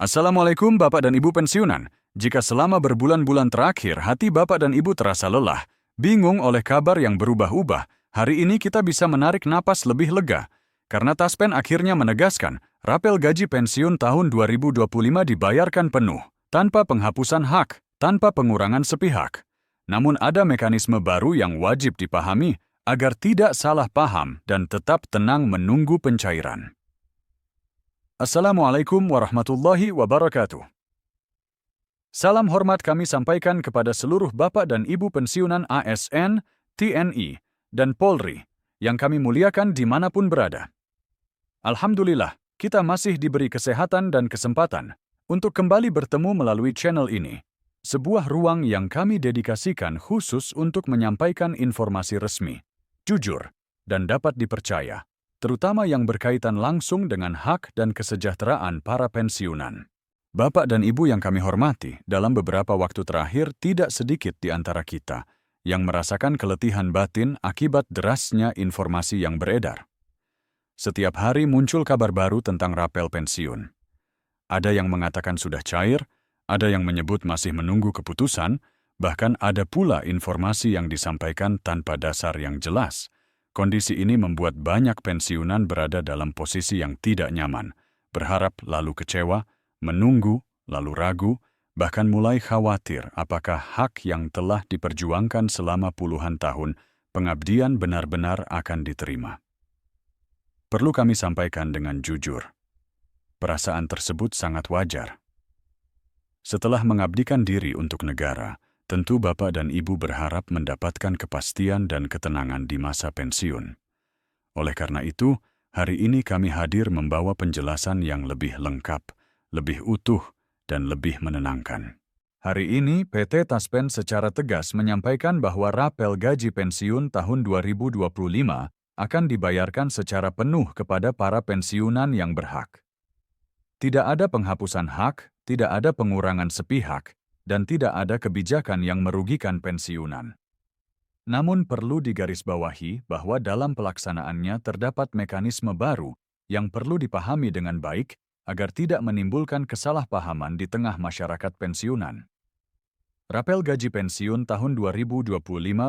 Assalamualaikum Bapak dan Ibu pensiunan. Jika selama berbulan-bulan terakhir hati Bapak dan Ibu terasa lelah, bingung oleh kabar yang berubah-ubah, hari ini kita bisa menarik napas lebih lega. Karena Taspen akhirnya menegaskan, rapel gaji pensiun tahun 2025 dibayarkan penuh, tanpa penghapusan hak, tanpa pengurangan sepihak. Namun ada mekanisme baru yang wajib dipahami, agar tidak salah paham dan tetap tenang menunggu pencairan. Assalamualaikum warahmatullahi wabarakatuh. Salam hormat kami sampaikan kepada seluruh Bapak dan Ibu pensiunan ASN, TNI, dan Polri, yang kami muliakan dimanapun berada. Alhamdulillah, kita masih diberi kesehatan dan kesempatan untuk kembali bertemu melalui channel ini, sebuah ruang yang kami dedikasikan khusus untuk menyampaikan informasi resmi, jujur, dan dapat dipercaya, terutama yang berkaitan langsung dengan hak dan kesejahteraan para pensiunan. Bapak dan Ibu yang kami hormati, dalam beberapa waktu terakhir tidak sedikit di antara kita yang merasakan keletihan batin akibat derasnya informasi yang beredar. Setiap hari muncul kabar baru tentang rapel pensiun. Ada yang mengatakan sudah cair, ada yang menyebut masih menunggu keputusan, bahkan ada pula informasi yang disampaikan tanpa dasar yang jelas. Kondisi ini membuat banyak pensiunan berada dalam posisi yang tidak nyaman, berharap lalu kecewa, menunggu lalu ragu, bahkan mulai khawatir apakah hak yang telah diperjuangkan selama puluhan tahun pengabdian benar-benar akan diterima. Perlu kami sampaikan dengan jujur, perasaan tersebut sangat wajar. Setelah mengabdikan diri untuk negara, tentu Bapak dan Ibu berharap mendapatkan kepastian dan ketenangan di masa pensiun. Oleh karena itu, hari ini kami hadir membawa penjelasan yang lebih lengkap, lebih utuh, dan lebih menenangkan. Hari ini, PT Taspen secara tegas menyampaikan bahwa rapel gaji pensiun tahun 2025 akan dibayarkan secara penuh kepada para pensiunan yang berhak. Tidak ada penghapusan hak, tidak ada pengurangan sepihak, dan tidak ada kebijakan yang merugikan pensiunan. Namun perlu digarisbawahi bahwa dalam pelaksanaannya terdapat mekanisme baru yang perlu dipahami dengan baik agar tidak menimbulkan kesalahpahaman di tengah masyarakat pensiunan. Rapel gaji pensiun tahun 2025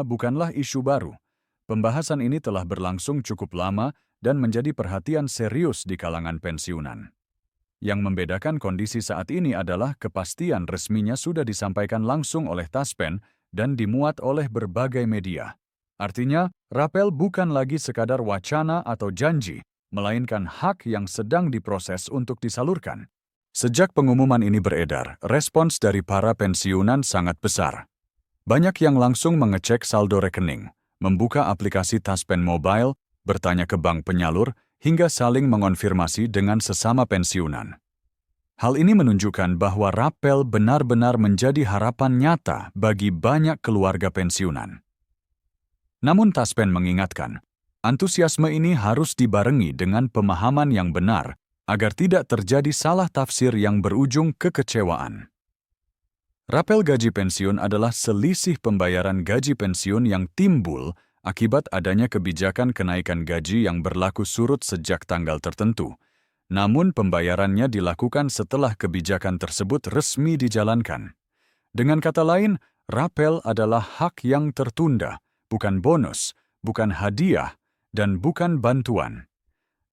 bukanlah isu baru. Pembahasan ini telah berlangsung cukup lama dan menjadi perhatian serius di kalangan pensiunan. Yang membedakan kondisi saat ini adalah kepastian resminya sudah disampaikan langsung oleh Taspen dan dimuat oleh berbagai media. Artinya, rapel bukan lagi sekadar wacana atau janji, melainkan hak yang sedang diproses untuk disalurkan. Sejak pengumuman ini beredar, respons dari para pensiunan sangat besar. Banyak yang langsung mengecek saldo rekening, membuka aplikasi Taspen Mobile, bertanya ke bank penyalur, hingga saling mengonfirmasi dengan sesama pensiunan. Hal ini menunjukkan bahwa rapel benar-benar menjadi harapan nyata bagi banyak keluarga pensiunan. Namun Taspen mengingatkan, antusiasme ini harus dibarengi dengan pemahaman yang benar agar tidak terjadi salah tafsir yang berujung kekecewaan. Rapel gaji pensiun adalah selisih pembayaran gaji pensiun yang timbul akibat adanya kebijakan kenaikan gaji yang berlaku surut sejak tanggal tertentu. Namun pembayarannya dilakukan setelah kebijakan tersebut resmi dijalankan. Dengan kata lain, rapel adalah hak yang tertunda, bukan bonus, bukan hadiah, dan bukan bantuan.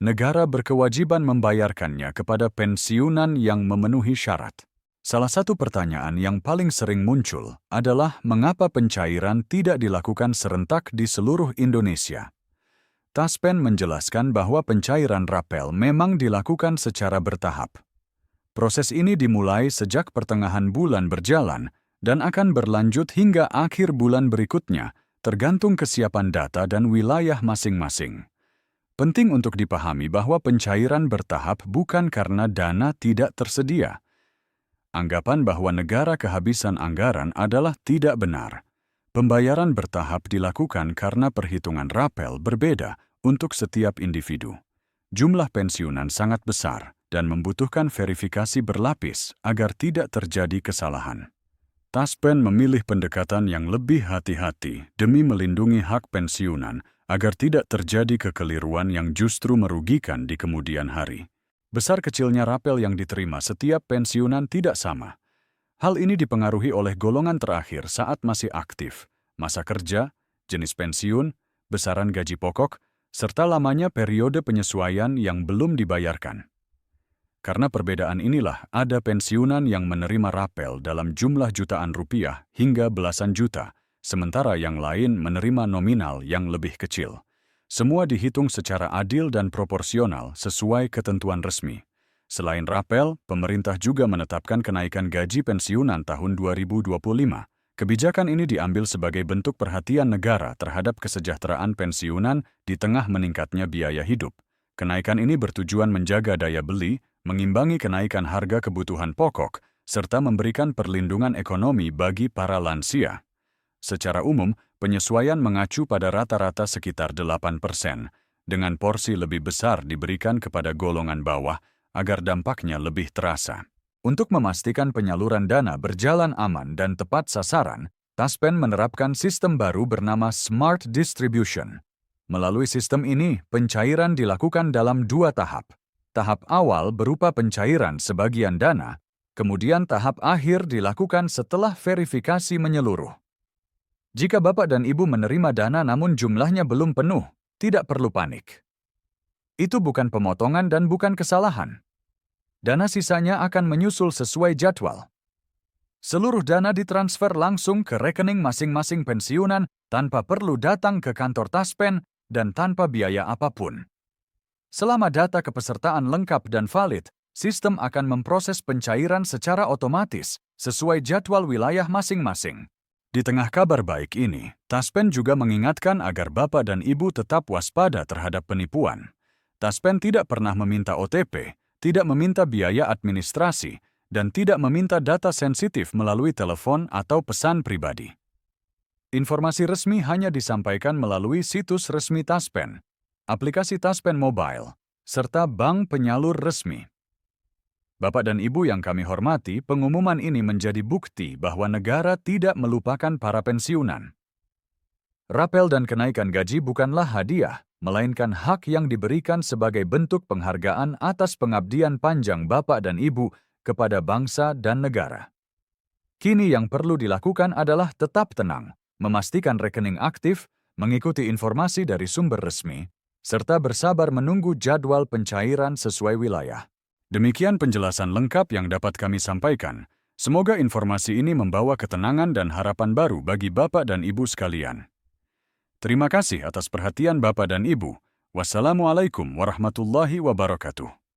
Negara berkewajiban membayarkannya kepada pensiunan yang memenuhi syarat. Salah satu pertanyaan yang paling sering muncul adalah mengapa pencairan tidak dilakukan serentak di seluruh Indonesia. Taspen menjelaskan bahwa pencairan rapel memang dilakukan secara bertahap. Proses ini dimulai sejak pertengahan bulan berjalan dan akan berlanjut hingga akhir bulan berikutnya, tergantung kesiapan data dan wilayah masing-masing. Penting untuk dipahami bahwa pencairan bertahap bukan karena dana tidak tersedia. Anggapan bahwa negara kehabisan anggaran adalah tidak benar. Pembayaran bertahap dilakukan karena perhitungan rapel berbeda untuk setiap individu. Jumlah pensiunan sangat besar dan membutuhkan verifikasi berlapis agar tidak terjadi kesalahan. Taspen memilih pendekatan yang lebih hati-hati demi melindungi hak pensiunan agar tidak terjadi kekeliruan yang justru merugikan di kemudian hari. Besar kecilnya rapel yang diterima setiap pensiunan tidak sama. Hal ini dipengaruhi oleh golongan terakhir saat masih aktif, masa kerja, jenis pensiun, besaran gaji pokok, serta lamanya periode penyesuaian yang belum dibayarkan. Karena perbedaan inilah ada pensiunan yang menerima rapel dalam jumlah jutaan rupiah hingga belasan juta, sementara yang lain menerima nominal yang lebih kecil. Semua dihitung secara adil dan proporsional sesuai ketentuan resmi. Selain rapel, pemerintah juga menetapkan kenaikan gaji pensiunan tahun 2025. Kebijakan ini diambil sebagai bentuk perhatian negara terhadap kesejahteraan pensiunan di tengah meningkatnya biaya hidup. Kenaikan ini bertujuan menjaga daya beli, mengimbangi kenaikan harga kebutuhan pokok, serta memberikan perlindungan ekonomi bagi para lansia. Secara umum, penyesuaian mengacu pada rata-rata sekitar 8%, dengan porsi lebih besar diberikan kepada golongan bawah agar dampaknya lebih terasa. Untuk memastikan penyaluran dana berjalan aman dan tepat sasaran, Taspen menerapkan sistem baru bernama Smart Distribution. Melalui sistem ini, pencairan dilakukan dalam 2 tahap. Tahap awal berupa pencairan sebagian dana, kemudian tahap akhir dilakukan setelah verifikasi menyeluruh. Jika Bapak dan Ibu menerima dana namun jumlahnya belum penuh, tidak perlu panik. Itu bukan pemotongan dan bukan kesalahan. Dana sisanya akan menyusul sesuai jadwal. Seluruh dana ditransfer langsung ke rekening masing-masing pensiunan tanpa perlu datang ke kantor Taspen dan tanpa biaya apapun. Selama data kepesertaan lengkap dan valid, sistem akan memproses pencairan secara otomatis sesuai jadwal wilayah masing-masing. Di tengah kabar baik ini, Taspen juga mengingatkan agar Bapak dan Ibu tetap waspada terhadap penipuan. Taspen tidak pernah meminta OTP, tidak meminta biaya administrasi, dan tidak meminta data sensitif melalui telepon atau pesan pribadi. Informasi resmi hanya disampaikan melalui situs resmi Taspen, aplikasi Taspen Mobile, serta bank penyalur resmi. Bapak dan Ibu yang kami hormati, pengumuman ini menjadi bukti bahwa negara tidak melupakan para pensiunan. Rapel dan kenaikan gaji bukanlah hadiah, melainkan hak yang diberikan sebagai bentuk penghargaan atas pengabdian panjang Bapak dan Ibu kepada bangsa dan negara. Kini yang perlu dilakukan adalah tetap tenang, memastikan rekening aktif, mengikuti informasi dari sumber resmi, serta bersabar menunggu jadwal pencairan sesuai wilayah. Demikian penjelasan lengkap yang dapat kami sampaikan. Semoga informasi ini membawa ketenangan dan harapan baru bagi Bapak dan Ibu sekalian. Terima kasih atas perhatian Bapak dan Ibu. Wassalamualaikum warahmatullahi wabarakatuh.